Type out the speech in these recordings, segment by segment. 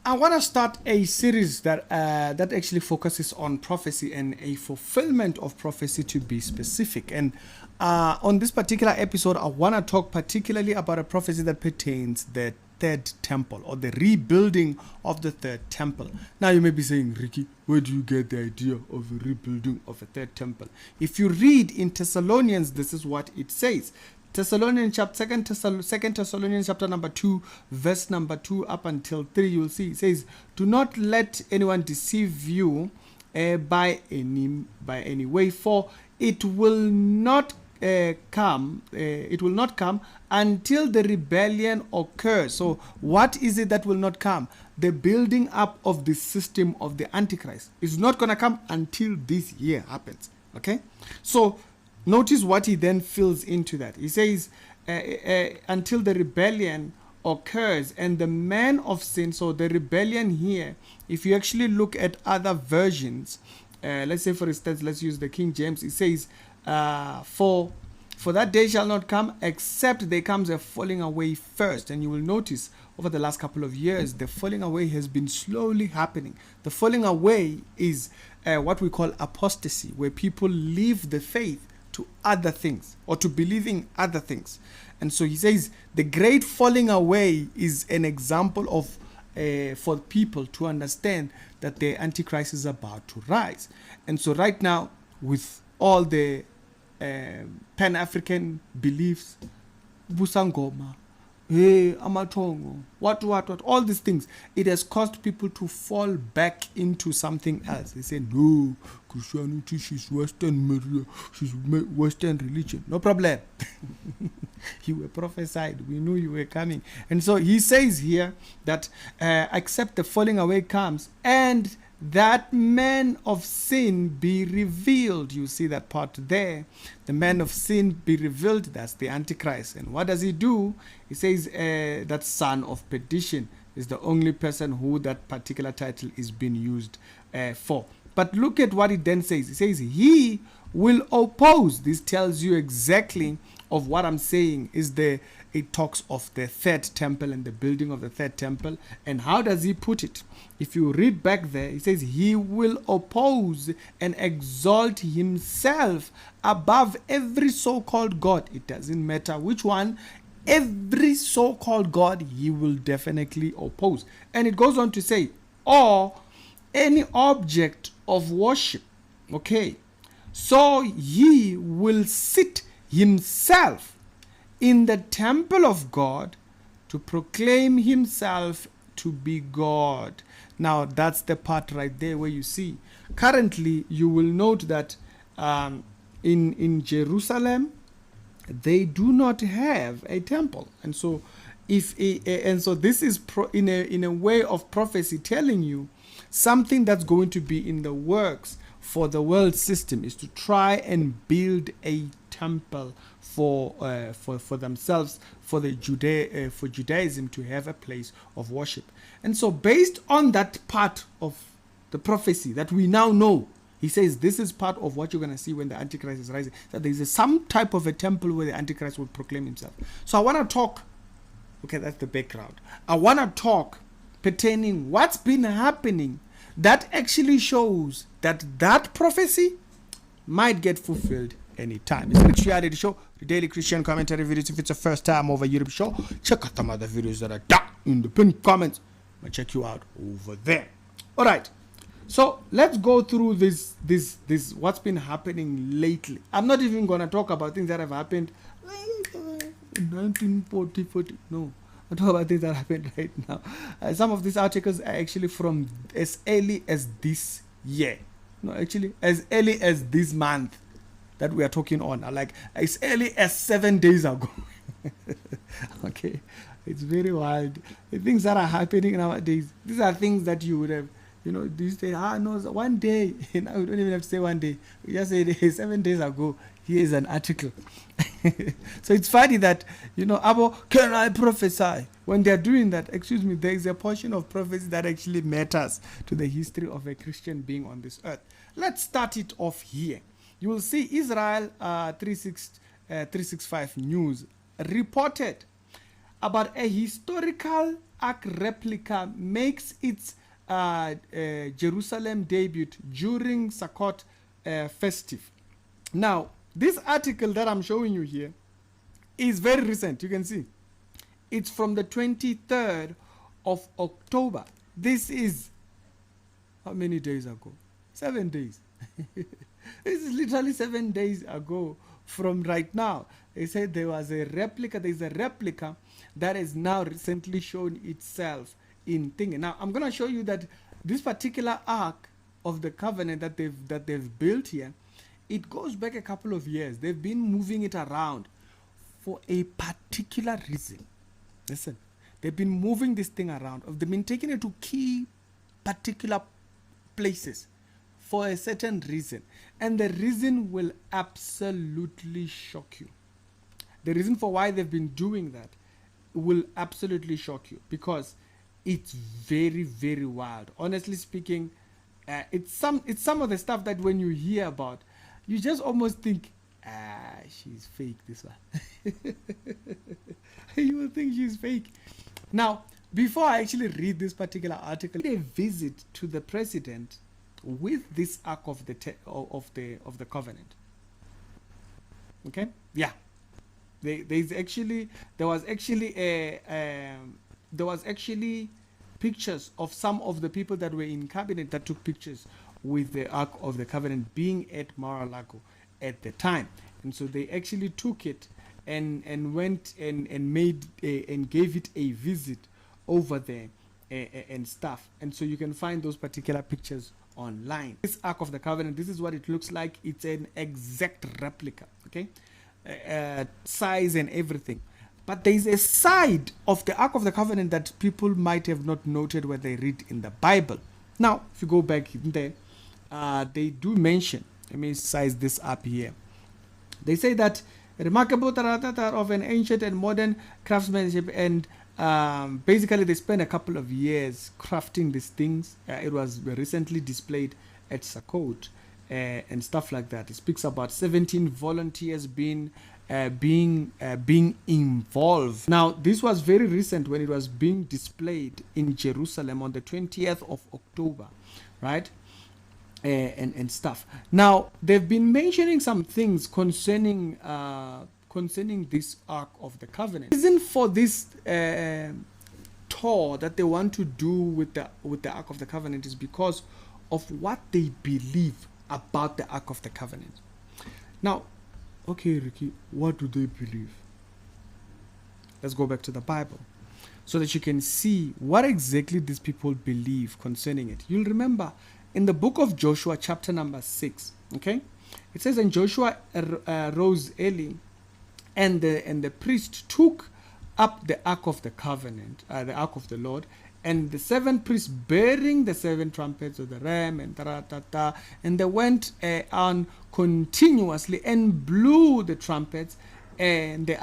I want to start a series that actually focuses on prophecy and a fulfillment of prophecy, to be specific. And on this particular episode, I want to talk particularly about a prophecy that pertains the third temple, or the rebuilding of the third temple. Now you may be saying, Ricky, where do you get the idea of a rebuilding of a third temple? If you read in Thessalonians, this is what it says. Second Thessalonians chapter number 2, verse number 2 up until 3, you'll see it says, "Do not let anyone deceive you by any way, for it will not come until the rebellion occurs." So what is it that will not come? The building up of the system of the Antichrist is not going to come until this year happens. Okay, so notice what he then fills into that. He says, until the rebellion occurs and the man of sin. So the rebellion here, if you actually look at other versions, let's say for instance, let's use the King James. It says, for that day shall not come except there comes a falling away first. And you will notice over the last couple of years, the falling away has been slowly happening. The falling away is what we call apostasy, where people leave the faith to other things, or to believing other things. And so he says the great falling away is an example of for people to understand that the Antichrist is about to rise. And so right now, with all the Pan-African beliefs, Busangoma, Amatongo, what, all these things, it has caused people to fall back into something else. They say, no, Christianity, she's Western, she's Western religion. No problem. You were prophesied. We knew you were coming. And so he says here that except the falling away comes and that man of sin be revealed. You see that part there. The man of sin be revealed. That's the Antichrist. And what does he do? He says that son of perdition is the only person who that particular title is being used for. But look at what it then says. It says he will oppose. This tells you exactly of what I'm saying. It talks of the third temple and the building of the third temple. And how does he put it? If you read back there, it says he will oppose and exalt himself above every so-called God. It doesn't matter which one. Every so-called God he will definitely oppose. And it goes on to say, or any object of worship. Okay. So he will sit himself in the temple of God to proclaim himself to be God. Now that's the part right there where you see currently you will note that in Jerusalem they do not have a temple. And so this is in a way of prophecy telling you something that's going to be in the works for the world system is to try and build a temple for themselves, for Judaism to have a place of worship. And so based on that part of the prophecy that we now know, he says this is part of what you're going to see when the Antichrist is rising, that there is some type of a temple where the Antichrist will proclaim himself. So I want to talk, okay, that's the background. I want to talk pertaining what's been happening that actually shows that prophecy might get fulfilled anytime. It's Rich Reality Show, the daily Christian commentary videos. If it's a first time over YouTube show, check out some other videos that are down in the pinned comments. I'll check you out over there. All right. So let's go through this what's been happening lately. I'm not even going to talk about things that have happened in 1940. No. I talk about things that happened right now. Some of these articles are actually from as early as this year. No, actually, as early as this month that we are talking on. Like as early as 7 days ago. Okay. It's very wild. The things that are happening nowadays, these are things that you would have, these days, no, one day. We don't even have to say one day. We just say 7 days ago, here's an article. So it's funny that, Abo, can I prophesy? When they're doing that, there is a portion of prophecy that actually matters to the history of a Christian being on this earth. Let's start it off here. You will see Israel 365 News reported about a historical ark replica makes its Jerusalem debut during Sukkot festive. Now, this article that I'm showing you here is very recent. You can see it's from the 23rd of October. This is how many days ago? 7 days. This is literally 7 days ago from right now. They said there was a replica. There's a replica that has now recently shown itself in thinking. Now I'm going to show you that this particular Ark of the Covenant that they've built here, it goes back a couple of years. They've been moving it around for a particular reason. Listen, they've been moving this thing around. They've been taking it to key particular places for a certain reason. And the reason will absolutely shock you. The reason for why they've been doing that will absolutely shock you, because it's very, very wild. Honestly speaking, it's some of the stuff that when you hear about, you just almost think, she's fake, this one. You will think she's fake. Now, before I actually read this particular article, a visit to the president with this Ark of the Covenant. Okay? Yeah. There was actually pictures of some of the people that were in cabinet that took pictures with the Ark of the Covenant being at Mar-a-Lago at the time. And so they actually took it and went and made and gave it a visit over there and stuff. And so you can find those particular pictures online. This Ark of the Covenant, this is what it looks like. It's an exact replica, okay? Size and everything. But there is a side of the Ark of the Covenant that people might have not noted when they read in the Bible. Now, if you go back there, they do mention, let me size this up here. They say that remarkable of an ancient and modern craftsmanship, and basically they spent a couple of years crafting these things. It was recently displayed at Sukkot and stuff like that. It speaks about 17 volunteers being involved. Now, this was very recent when it was being displayed in Jerusalem on the 20th of October, right? And stuff. Now, they've been mentioning some things concerning this Ark of the Covenant. The reason for this tour that they want to do with the Ark of the Covenant is because of what they believe about the Ark of the Covenant. Now, okay, Ricky, what do they believe? Let's go back to the Bible so that you can see what exactly these people believe concerning it. You'll remember in the book of Joshua, chapter number 6, okay, it says, and Joshua rose early, and the priest took up the Ark of the Covenant, the Ark of the Lord, and the 7 priests bearing the 7 trumpets of the ram and and they went on continuously and blew the trumpets, and the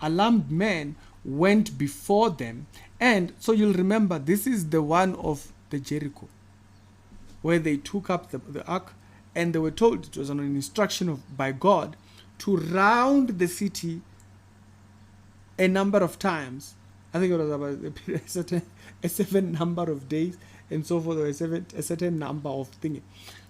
alarmed men went before them. And so you'll remember, this is the one of the Jericho, where they took up the ark, and they were told, it was an instruction by God, to round the city a number of times. I think it was about a certain number of days and so forth, or a certain number of things.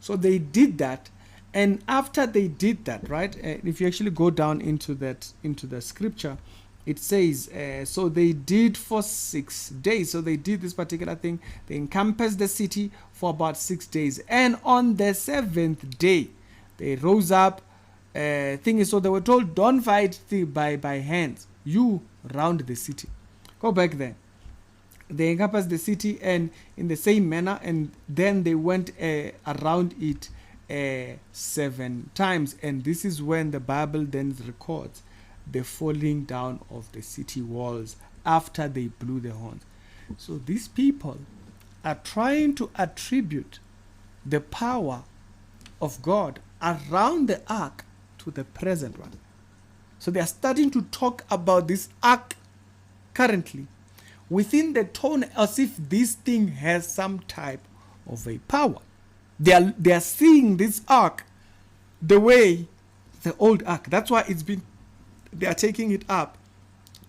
So they did that, and after they did that, right, if you actually go down into the scripture, it says, so they did for 6 days. So they did this particular thing. They encompassed the city for about 6 days. And on the 7th day, they rose up. So they were told, don't fight by hands. You round the city. Go back there. They encompassed the city, and in the same manner, and then they went around it 7 times. And this is when the Bible then records the falling down of the city walls after they blew the horns. So these people are trying to attribute the power of God around the ark to the present one. So they are starting to talk about this ark currently within the tone as if this thing has some type of a power. They are seeing this ark the way the old ark. That's why they are taking it up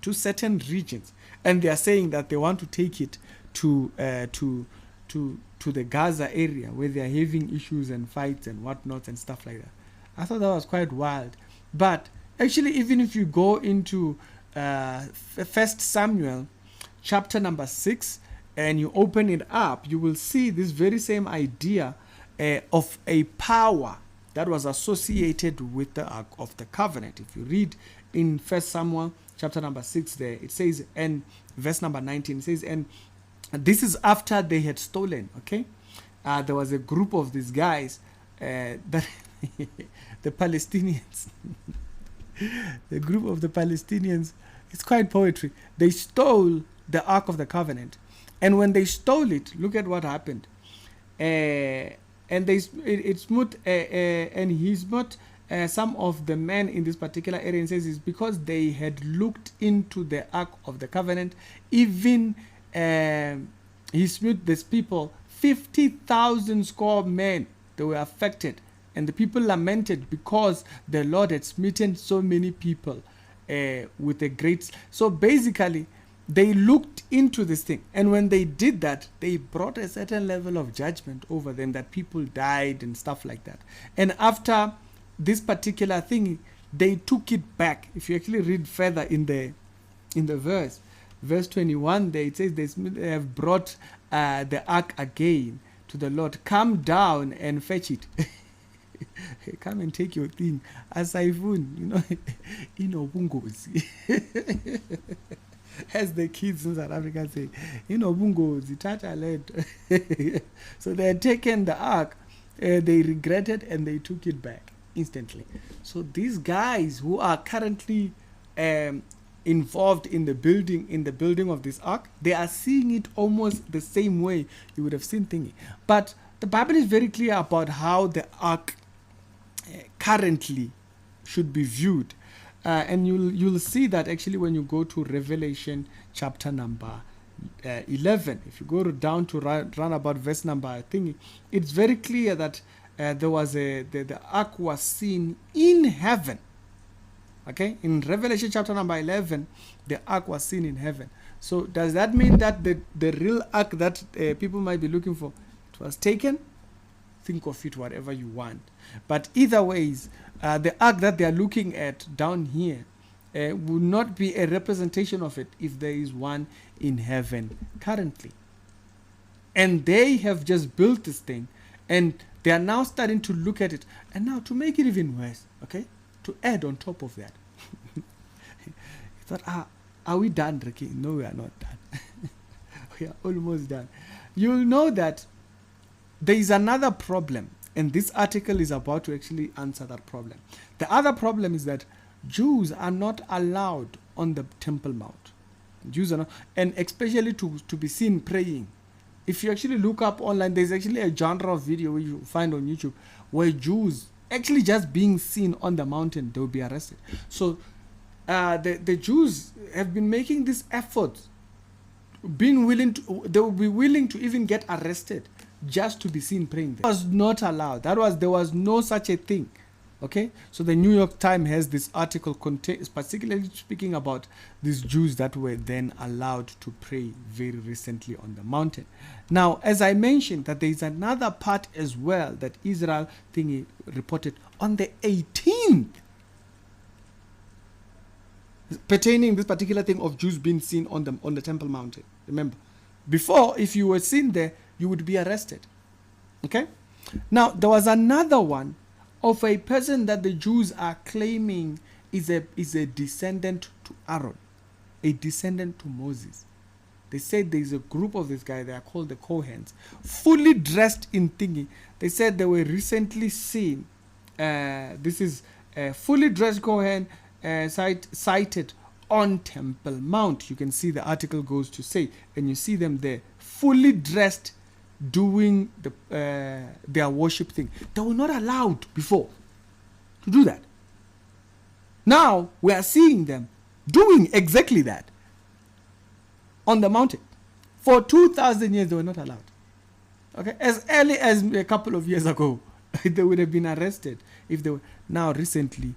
to certain regions, and they are saying that they want to take it to the Gaza area where they are having issues and fights and whatnot and stuff like that. I thought that was quite wild. But actually, even if you go into 1 Samuel chapter number 6 and you open it up, you will see this very same idea of a power that was associated with the Ark of the Covenant. If you read in 1 Samuel chapter number 6 there, it says, and verse number 19, it says, and this is after they had stolen, okay? There was a group of these guys that the Palestinians, the group of the Palestinians, it's quite poetry. They stole the Ark of the Covenant. And when they stole it, look at what happened. And he smote some of the men in this particular area, and says it's because they had looked into the Ark of the Covenant. Even he smote these people, 50,000 score men, they were affected. And the people lamented because the Lord had smitten so many people with a great... So basically, they looked into this thing. And when they did that, they brought a certain level of judgment over them, that people died and stuff like that. And after this particular thing, they took it back. If you actually read further in the verse 21 there, it says they have brought the ark again to the Lord. Come down and fetch it. Come and take your thing. Asaifun, inobungozi. As the kids in South Africa say, inobungozi, tata led. So they had taken the ark, they regretted, and they took it back instantly. So these guys who are currently involved in the building of this ark, they are seeing it almost the same way you would have seen thingy. But the Bible is very clear about how the ark currently should be viewed, and you'll see that actually when you go to Revelation chapter number 11. If you go down to run about verse number, I think it's very clear that there was the ark was seen in heaven. Okay, in Revelation chapter number 11, the ark was seen in heaven. So does that mean that the real ark that people might be looking for, it was taken? Think of it whatever you want. But either ways, the ark that they are looking at down here would not be a representation of it if there is one in heaven currently. And they have just built this thing, and they are now starting to look at it. And now to make it even worse, okay, to add on top of that, he thought, are we done, Ricky? No, we are not done. We are almost done. You'll know that there is another problem, and this article is about to actually answer that problem. The other problem is that Jews are not allowed on the Temple Mount. Jews are not, and especially to be seen praying. If you actually look up online, there's actually a genre of video you find on YouTube where Jews actually just being seen on the mountain, they will be arrested. So the Jews have been making this effort, they will be willing to even get arrested just to be seen praying there. That was not allowed. There was no such a thing. Okay, so the New York Times has this article particularly speaking about these Jews that were then allowed to pray very recently on the mountain. Now, as I mentioned, that there is another part as well that Israel thingy reported on the 18th, pertaining this particular thing of Jews being seen on the Temple Mountain. Remember, before, if you were seen there, you would be arrested. Okay, now there was another one of a person that the Jews are claiming is a descendant to Aaron, a descendant to Moses. They said there is a group of this guy, they are called the Kohens, fully dressed in thingy. They said they were recently seen, this is a fully dressed Kohen sighted on Temple Mount. You can see the article goes to say, and you see them there, fully dressed, doing their worship thing. They were not allowed before to do that. Now we are seeing them doing exactly that on the mountain. For 2,000 years they were not allowed. Okay, as early as a couple of years ago, they would have been arrested if they were. Now recently,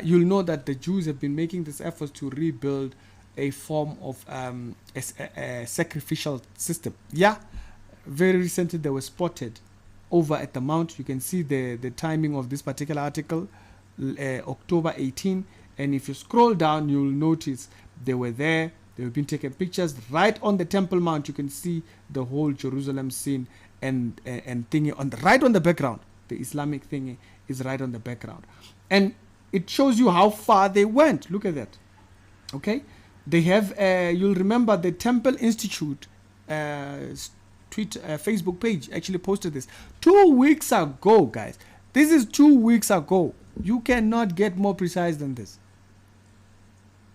you'll know that the Jews have been making this effort to rebuild a form of a sacrificial system. Yeah, very recently they were spotted over at the mount. You can see the timing of this particular article, October 18. And if you scroll down, you'll notice they were there. They've been taking pictures right on the Temple Mount. You can see the whole Jerusalem scene and thingy on the right on the background. The Islamic thingy is right on the background, and it shows you how far they went. Look at that. Okay, they have. You'll remember the Temple Institute Facebook page actually posted this 2 weeks ago, guys. This is 2 weeks ago. You cannot get more precise than this.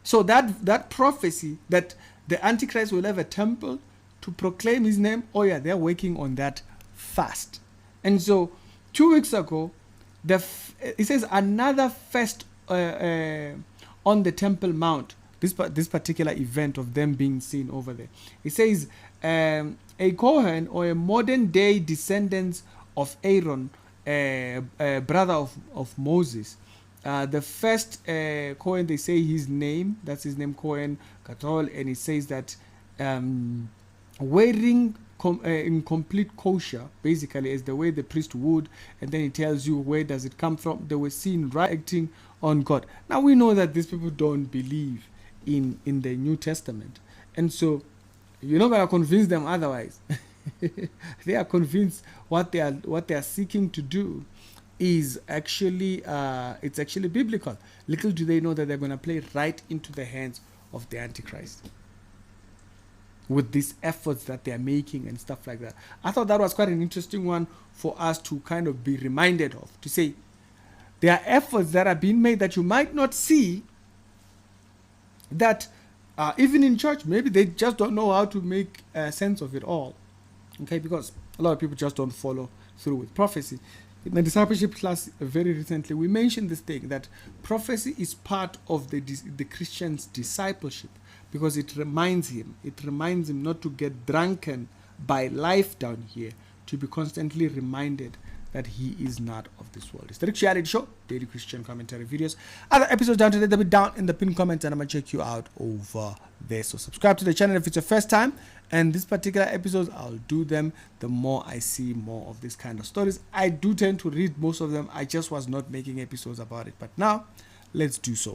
So that prophecy that the Antichrist will have a temple to proclaim his name, oh yeah, they're working on that fast. And so 2 weeks ago, it says another fest on the Temple Mount. This particular event of them being seen over there. It says a Kohen or a modern day descendants of Aaron, brother of Moses. The first Cohen, they say his name, that's his name, Cohen Gadol, and it says that wearing in complete kosher, basically, is the way the priest would, and then it tells you where does it come from. They were seen right acting on God. Now we know that these people don't believe in the New Testament, and so you're not gonna convince them otherwise. They are convinced what they are seeking to do is actually it's actually biblical. Little do they know that they're going to play right into the hands of the Antichrist with these efforts that they're making and stuff like that. I thought that was quite an interesting one for us to kind of be reminded of, to say there are efforts that are being made that you might not see, that even in church maybe they just don't know how to make sense of it all. Okay, because a lot of people just don't follow through with prophecy. In the discipleship class very recently, we mentioned this thing that prophecy is part of the Christian's discipleship, because it reminds him not to get drunken by life down here, to be constantly reminded that he is not of this world. It's the Rick Reality Show, daily Christian commentary videos. Other episodes down today, they'll be down in the pinned comments, and I'm going to check you out over there. So subscribe to the channel if it's your first time. And this particular episodes, I'll do them the more I see more of this kind of stories. I do tend to read most of them. I just was not making episodes about it. But now, let's do so.